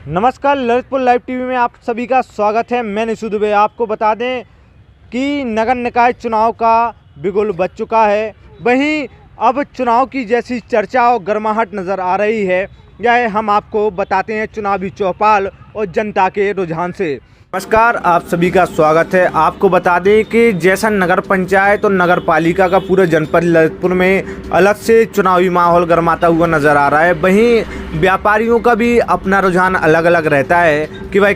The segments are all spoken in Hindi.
नमस्कार, ललितपुर लाइव टीवी में आप सभी का स्वागत है। मैं निशु दुबे। आपको बता दें कि नगर निकाय चुनाव का बिगुल बज चुका है। वहीं अब चुनाव की जैसी चर्चा और गर्माहट नज़र आ रही है, यह हम आपको बताते हैं चुनावी चौपाल और जनता के रुझान से। नमस्कार, आप सभी का स्वागत है। आपको बता दें कि जैसा नगर पंचायत और नगर पालिका का पूरे जनपद ललितपुर में अलग से चुनावी माहौल गर्माता हुआ नज़र आ रहा है, वहीं व्यापारियों का भी अपना रुझान अलग अलग रहता है कि भाई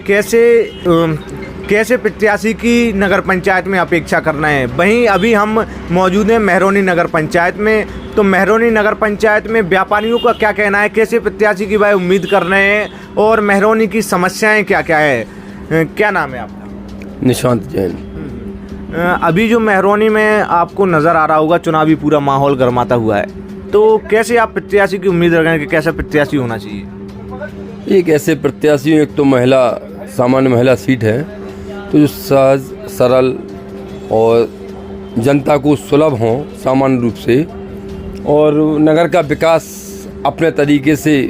कैसे प्रत्याशी की नगर पंचायत में अपेक्षा करना है। वहीं अभी हम मौजूद हैं मेहरौनी नगर पंचायत में। तो मेहरौनी नगर पंचायत में व्यापारियों का क्या कहना है, कैसे प्रत्याशी की भाई उम्मीद कर रहे हैं और मेहरौनी की समस्याएँ क्या क्या है। क्या नाम है आपका? निशांत जैन। अभी जो मेहरौनी में आपको नज़र आ रहा होगा चुनावी पूरा माहौल गर्माता हुआ है, तो कैसे आप प्रत्याशी की उम्मीद रख रहे हैं कि कैसा प्रत्याशी होना चाहिए? एक ऐसे प्रत्याशी, एक तो महिला, सामान्य महिला सीट है, तो जो सहज सरल और जनता को सुलभ हों सामान्य रूप से, और नगर का विकास अपने तरीके से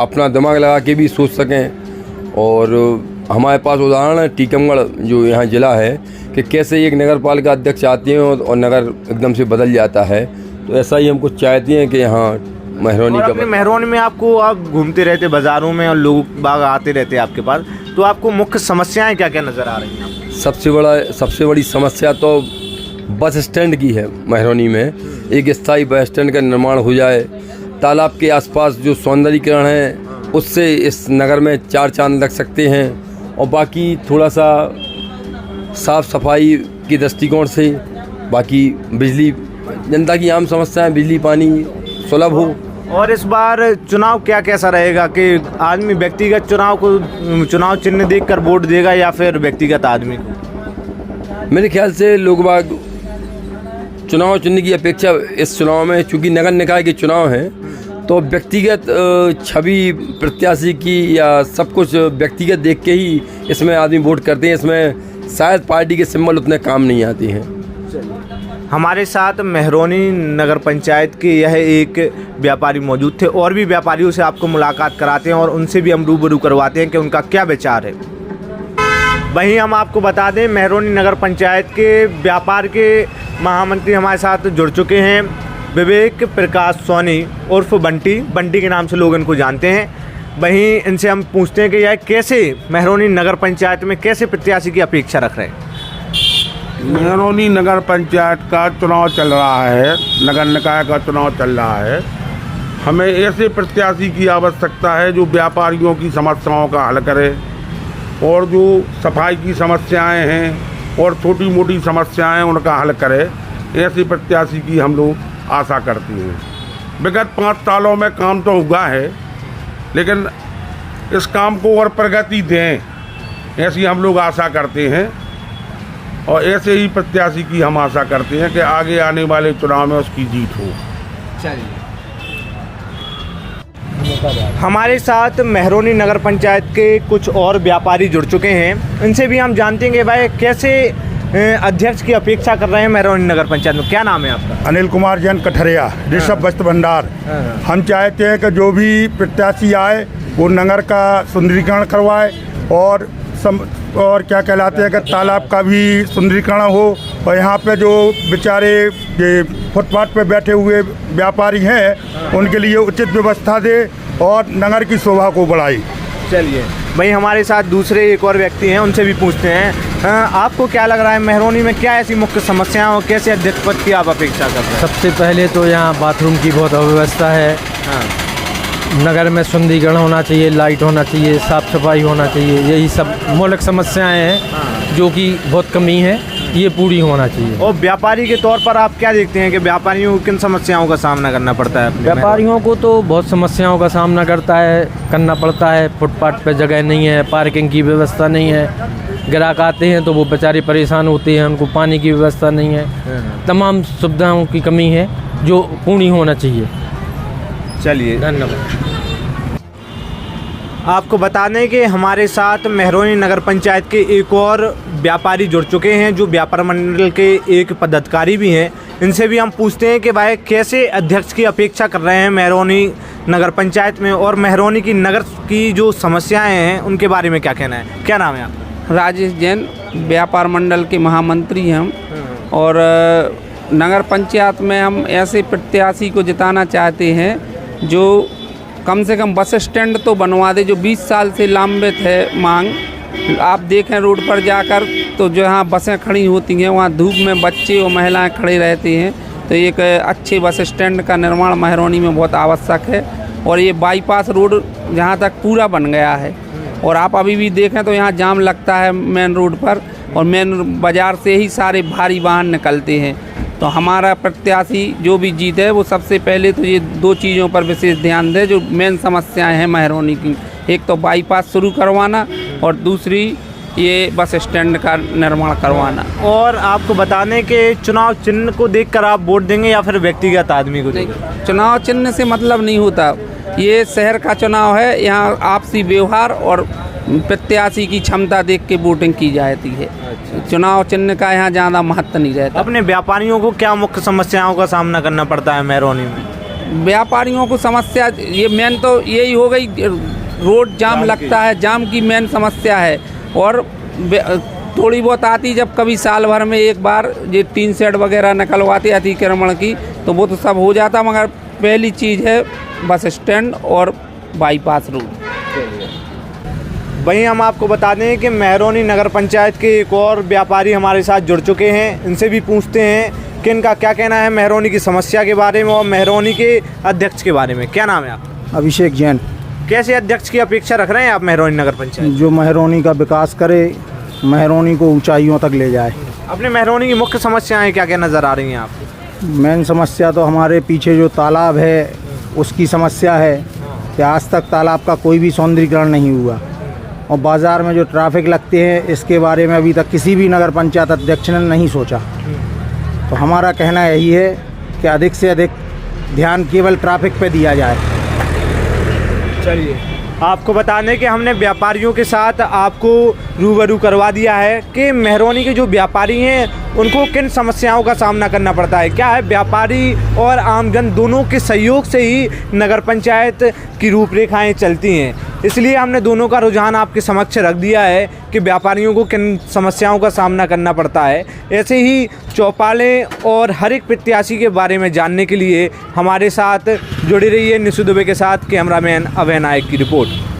अपना दिमाग लगा के भी सोच सकें। और हमारे पास उदाहरण है टीकमगढ़ जो यहाँ ज़िला है कि कैसे एक नगर पालिका अध्यक्ष आती हैं और नगर एकदम से बदल जाता है। तो ऐसा ही हम कुछ चाहते हैं कि यहाँ मेहरौनी का मेहरौनी में आपको आप घूमते रहते बाज़ारों में और लोग बाग आते रहते हैं आपके पास, तो आपको मुख्य समस्याएं क्या क्या नज़र आ रही हैं? सबसे बड़ी समस्या तो बस स्टैंड की है। मेहरौनी में एक स्थायी बस स्टैंड का निर्माण हो जाए। तालाब के आसपास जो सौंदर्यीकरण है उससे इस नगर में चार चांद लग सकते हैं। और बाकी थोड़ा सा साफ़ सफाई के दृष्टिकोण से, बाकी बिजली, जनता की आम समस्याएं, बिजली पानी सुलभ हो। और इस बार चुनाव क्या कैसा रहेगा कि आदमी व्यक्तिगत चुनाव चिन्ह देखकर वोट देगा या फिर व्यक्तिगत आदमी को? मेरे ख्याल से लोग बाग चुनाव चिन्ह की अपेक्षा इस चुनाव में, चूँकि नगर निकाय के चुनाव हैं, तो व्यक्तिगत छवि प्रत्याशी की या सब कुछ व्यक्तिगत देख के ही इसमें आदमी वोट करते हैं। इसमें शायद पार्टी के सिंबल उतने काम नहीं आते हैं। हमारे साथ मेहरौनी नगर पंचायत के यह एक व्यापारी मौजूद थे। और भी व्यापारियों से आपको मुलाकात कराते हैं और उनसे भी हम रूबरू करवाते हैं कि उनका क्या विचार है। वहीं हम आपको बता दें मेहरौनी नगर पंचायत के व्यापार के महामंत्री हमारे साथ जुड़ चुके हैं, विवेक प्रकाश सोनी उर्फ बंटी के नाम से लोग इनको जानते हैं। वहीं इनसे हम पूछते हैं कि यह कैसे मेहरौनी नगर पंचायत में कैसे प्रत्याशी की अपेक्षा रख रहे हैं। मेहरौनी नगर पंचायत का चुनाव चल रहा है, नगर निकाय का चुनाव चल रहा है। हमें ऐसे प्रत्याशी की आवश्यकता है जो व्यापारियों की समस्याओं का हल करे और जो सफाई की समस्याएं हैं और छोटी मोटी समस्याएं उनका हल करे। ऐसे प्रत्याशी की हम लोग आशा करती हैं। विगत 5 सालों में काम तो हुआ है, लेकिन इस काम को और प्रगति दें, ऐसी हम लोग आशा करते हैं। और ऐसे ही प्रत्याशी की हम आशा करते हैं कि आगे आने वाले चुनाव में उसकी जीत हो। चलिए, हमारे साथ मेहरौनी नगर पंचायत के कुछ और व्यापारी जुड़ चुके हैं। इनसे भी हम जानते हैं कि भाई कैसे अध्यक्ष की अपेक्षा कर रहे हैं मेहरौनी नगर पंचायत में। क्या नाम है आपका? अनिल कुमार जैन कठरिया, ऋषभ वस्त्र भंडार। हम चाहते हैं कि जो भी प्रत्याशी आए वो नगर का सुंदरीकरण करवाए और क्या कहलाते हैं कि तालाब का भी सुंदरीकरण हो। और यहाँ पे जो बेचारे ये फुटपाथ पे बैठे हुए व्यापारी हैं उनके लिए उचित व्यवस्था दे और नगर की शोभा को बढ़ाए। चलिए, भाई हमारे साथ दूसरे एक और व्यक्ति हैं, उनसे भी पूछते हैं। आपको क्या लग रहा है मेहरौनी में क्या ऐसी मुख्य समस्याएं और कैसे अध्यक्ष पद की आप अपेक्षा कर रहे हैं? सबसे पहले तो यहाँ बाथरूम की बहुत अव्यवस्था है। नगर में सुंदरीकरण होना चाहिए, लाइट होना चाहिए, साफ़ सफाई होना चाहिए। यही सब मौलिक समस्याएं हैं जो कि बहुत कमी है, ये पूरी होना चाहिए। और व्यापारी के तौर पर आप क्या देखते हैं कि व्यापारियों को किन समस्याओं का सामना करना पड़ता है? व्यापारियों को तो बहुत समस्याओं का सामना करना पड़ता है। फुटपाथ पे जगह नहीं है, पार्किंग की व्यवस्था नहीं है, ग्राहक आते हैं तो वो बेचारे परेशान होते हैं, उनको पानी की व्यवस्था नहीं है। तमाम सुविधाओं की कमी है जो पूरी होना चाहिए। चलिए, धन्यवाद। आपको बता दें कि हमारे साथ मेहरौनी नगर पंचायत के एक और व्यापारी जुड़ चुके हैं जो व्यापार मंडल के एक पदाधिकारी भी हैं। इनसे भी हम पूछते हैं कि भाई कैसे अध्यक्ष की अपेक्षा कर रहे हैं मेहरौनी नगर पंचायत में, और मेहरौनी की नगर की जो समस्याएं हैं उनके बारे में क्या कहना है? क्या नाम है आपका? राजेश जैन, व्यापार मंडल के महामंत्री हैं हम। और नगर पंचायत में हम ऐसे प्रत्याशी को जिताना चाहते हैं जो कम से कम बस स्टैंड तो बनवा दे, जो 20 साल से लंबित है मांग। आप देखें रोड पर जाकर तो जहाँ बसें खड़ी होती हैं वहाँ धूप में बच्चे और महिलाएं खड़े रहते हैं। तो एक अच्छे बस स्टैंड का निर्माण मेहरौनी में बहुत आवश्यक है। और ये बाईपास रोड जहाँ तक पूरा बन गया है, और आप अभी भी देखें तो यहाँ जाम लगता है मेन रोड पर, और मेन बाज़ार से ही सारे भारी वाहन निकलते हैं। तो हमारा प्रत्याशी जो भी जीते वो सबसे पहले तो ये 2 चीज़ों पर विशेष ध्यान दे जो मेन समस्याएं हैं मेहरौनी की। एक तो बाईपास शुरू करवाना, और दूसरी ये बस स्टैंड का निर्माण करवाना। और आपको बताने के चुनाव चिन्ह को देखकर आप वोट देंगे या फिर व्यक्तिगत आदमी को देंगे? चुनाव चिन्ह से मतलब नहीं होता, ये शहर का चुनाव है, यहाँ आपसी व्यवहार और प्रत्याशी की क्षमता देख के वोटिंग की जाती है। चुनाव चिन्ह का यहाँ ज़्यादा महत्व नहीं रहता। अपने व्यापारियों को क्या मुख्य समस्याओं का सामना करना पड़ता है मेहरौनी में? व्यापारियों को समस्या ये मेन तो यही हो गई, रोड जाम लगता है, जाम की मेन समस्या है। और थोड़ी बहुत आती जब कभी साल भर में एक बार ये टीन शेड वगैरह निकलवाते अतिक्रमण की, तो वो तो सब हो जाता, मगर पहली चीज़ है बस स्टैंड और बाईपास रोड। वहीं हम आपको बता दें कि मेहरौनी नगर पंचायत के एक और व्यापारी हमारे साथ जुड़ चुके हैं, इनसे भी पूछते हैं कि इनका क्या कहना है मेहरौनी की समस्या के बारे में और मेहरौनी के अध्यक्ष के बारे में। क्या नाम है आपका? अभिषेक जैन। कैसे अध्यक्ष की अपेक्षा रख रहे हैं आप मेहरौनी नगर पंचायत? जो मेहरौनी का विकास करे, मेहरौनी को ऊंचाइयों तक ले जाए। अपने मेहरौनी की मुख्य समस्याएं क्या क्या नज़र आ रही हैं आपको? मेन समस्या तो हमारे पीछे जो तालाब है उसकी समस्या है कि आज तक तालाब का कोई भी सौंदर्यीकरण नहीं हुआ, और बाज़ार में जो ट्रैफिक लगते हैं इसके बारे में अभी तक किसी भी नगर पंचायत अध्यक्ष ने नहीं सोचा। तो हमारा कहना यही है कि अधिक से अधिक ध्यान केवल ट्रैफिक पे दिया जाए। चलिए, आपको बताने कि हमने व्यापारियों के साथ आपको रूबरू करवा दिया है कि मेहरौनी के जो व्यापारी हैं उनको किन समस्याओं का सामना करना पड़ता है। क्या है, व्यापारी और आमजन दोनों के सहयोग से ही नगर पंचायत की रूपरेखाएं चलती हैं, इसलिए हमने दोनों का रुझान आपके समक्ष रख दिया है कि व्यापारियों को किन समस्याओं का सामना करना पड़ता है। ऐसे ही चौपाले और हर एक प्रत्याशी के बारे में जानने के लिए हमारे साथ जुड़े रहिए। निशु दुबे के साथ कैमरामैन अभय नायक की रिपोर्ट।